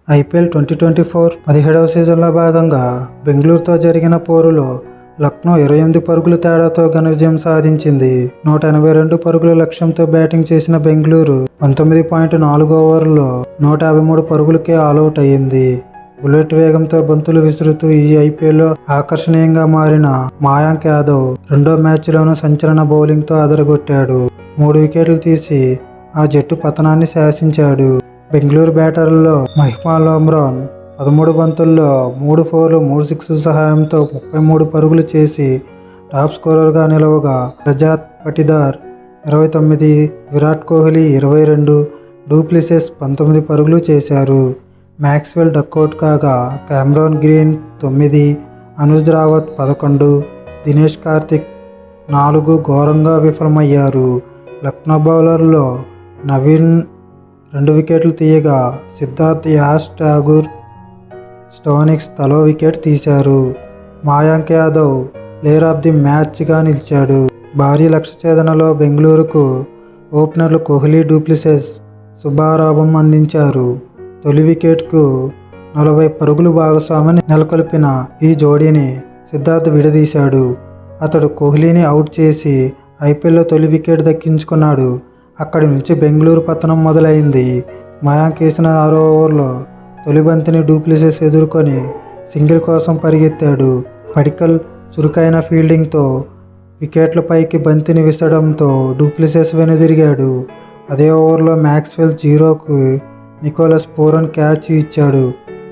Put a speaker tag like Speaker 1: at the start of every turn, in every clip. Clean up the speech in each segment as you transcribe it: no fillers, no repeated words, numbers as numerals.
Speaker 1: IPL 2024 17వ సీజన్లో భాగంగా బెంగళూరుతో జరిగిన పోరులో లక్నో 28 పరుగుల తేడాతో ఘన విజయం సాధించింది. 182 పరుగుల లక్ష్యంతో బ్యాటింగ్ చేసిన బెంగళూరు 19.4 ఓవర్లలో 153 పరుగులకే ఆలౌట్ అయ్యింది. బుల్లెట్ వేగంతో బంతులు విసురుతూ ఈ ఐపీఎల్లో ఆకర్షణీయంగా మారిన మయాంక్ యాదవ్ రెండో మ్యాచ్లోనూ సంచలన బౌలింగ్తో అదరగొట్టాడు. 3 వికెట్లు తీసి ఆ జట్టు పతనాన్ని శాసించాడు. బెంగళూరు బ్యాటర్లలో మహిపాల్ ఉమ్రాన్ 13 బంతుల్లో 3 ఫోర్లు 3 సిక్స్ల సహాయంతో 33 పరుగులు చేసి టాప్ స్కోరర్గా నిలవగా, రజాత్ పటిదార్ 29, విరాట్ కోహ్లీ 22, డూప్లెసిస్ 19 పరుగులు చేశారు. మ్యాక్స్వెల్ డకౌట్ కాగా కెమెరాన్ గ్రీన్ 9, అనుజ్ రావత్ 11, దినేష్ కార్తిక్ 4 ఘోరంగా విఫలమయ్యారు. లక్నో బౌలర్లో నవీన్ 2 వికెట్లు తీయగా, సిద్ధార్థ్, యాష్ ఠాగూర్, స్టోనిక్స్ తలో వికెట్ తీశారు. Mayank Yadav player of the మ్యాచ్గా నిలిచాడు. భారీ లక్ష్య ఛేదనలో బెంగళూరుకు ఓపెనర్లు కోహ్లీ, డూప్లెసిస్ శుభారంభం అందించారు. తొలి వికెట్కు 40 పరుగులు భాగస్వామిని నెలకొల్పిన ఈ జోడీని సిద్ధార్థ్ విడదీశాడు. అతడు కోహ్లీని అవుట్ చేసి ఐపీఎల్లో తొలి వికెట్ దక్కించుకున్నాడు. అక్కడి నుంచి బెంగళూరు పతనం మొదలైంది. మయాంక్ వేసిన 6వ ఓవర్లో తొలి బంతిని డూప్లెసిస్ ఎదుర్కొని సింగిల్ కోసం పరిగెత్తాడు. పడికల్ చురుకైన ఫీల్డింగ్తో వికెట్ల పైకి బంతిని విసరడంతో డూప్లెసిస్ వెనుదిరిగాడు. అదే ఓవర్లో మ్యాక్స్వెల్ 0కు నికోలస్ పూరన్ క్యాచ్ ఇచ్చాడు.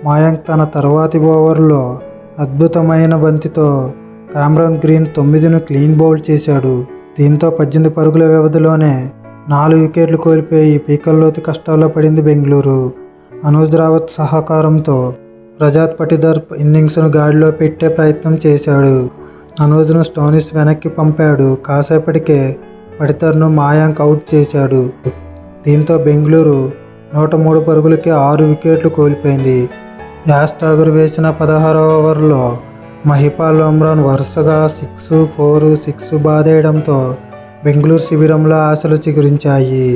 Speaker 1: మయాంక్ తన తర్వాతి ఓవర్లో అద్భుతమైన బంతితో కెమెరాన్ గ్రీన్ 9ను క్లీన్ బౌల్డ్ చేశాడు. దీంతో 18 పరుగుల వ్యవధిలోనే 4 వికెట్లు కోల్పోయి పీకల్లోతు కష్టాల్లో పడింది బెంగళూరు. అనుజ్ రావత్ సహకారంతో రజాత్ పటిదార్ ఇన్నింగ్స్ను గాడిలో పెట్టే ప్రయత్నం చేశాడు. అనుజ్ను స్టోనిస్ వెనక్కి పంపాడు. కాసేపటికే పటిదార్ను మయాంక్ అవుట్ చేశాడు. దీంతో బెంగళూరు 103 పరుగులకి 6 వికెట్లు కోల్పోయింది. యాష్ ఠాగూర్ వేసిన 16వ ఓవర్లో మహిపాల్ ఉమ్రాన్ వరుసగా 6, 4, 6 బాదేయడంతో బెంగళూరు శిబిరంలో ఆశలు చిగురించాయి.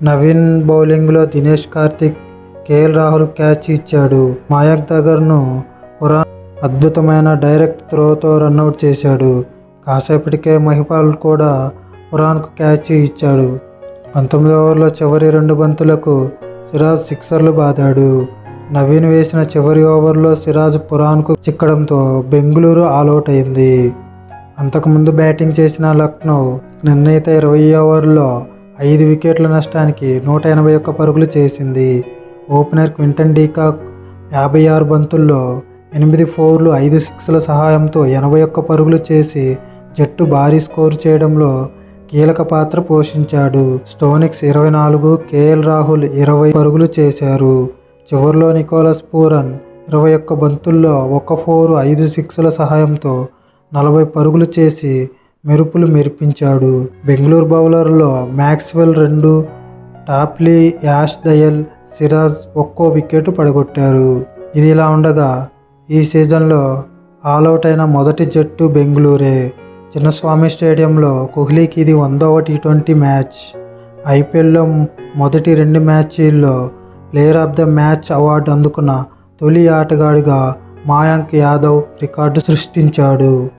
Speaker 1: నవీన్ బౌలింగ్లో దినేష్ కార్తిక్, కేఎల్ రాహుల్ క్యాచ్ ఇచ్చాడు. మయాంక్ దగ్గరను పురాన్ అద్భుతమైన డైరెక్ట్ త్రోతో రన్అట్ చేశాడు. కాసేపటికే మహిపాల్ కూడా పురాన్కు క్యాచ్ ఇచ్చాడు. 19వ ఓవర్లో చివరి 2 బంతులకు సిరాజ్ సిక్సర్లు బాదాడు. నవీన్ వేసిన చివరి ఓవర్లో సిరాజ్ పురాన్కు చిక్కడంతో బెంగళూరు ఆలౌట్ అయింది. అంతకుముందు బ్యాటింగ్ చేసిన లక్నో నిర్ణీత 20 ఓవర్లో 5 వికెట్ల నష్టానికి 181 పరుగులు చేసింది. ఓపెనర్ క్వింటన్ డీకాక్ 56 బంతుల్లో 8 ఫోర్లు 5 సిక్స్ల సహాయంతో 81 పరుగులు చేసి జట్టు భారీ స్కోరు చేయడంలో కీలక పాత్ర పోషించాడు. స్టోనిక్స్ 24, కేఎల్ రాహుల్ 20 పరుగులు చేశారు. చివరిలో నికోలస్ పూరన్ 21 బంతుల్లో 1 ఫోరు 5 సిక్స్ల సహాయంతో 40 పరుగులు చేసి మెరుపులు మెరిపించాడు. బెంగళూరు బౌలర్లో మ్యాక్స్వెల్ 2, టాప్లీ, యాష్ దయల్, సిరాజ్ ఒక్కో వికెట్ పడగొట్టారు. ఇది ఇలా ఉండగా ఈ సీజన్లో ఆలౌట్ అయిన మొదటి జట్టు బెంగళూరే. చిన్నస్వామి స్టేడియంలో కోహ్లీకి ఇది 100వ టీ20 మ్యాచ్. ఐపీఎల్లో మొదటి 2 మ్యాచీల్లో player of the match award అందుకున్న తొలి ఆటగాడిగా మయాంక్ యాదవ్ రికార్డు సృష్టించాడు.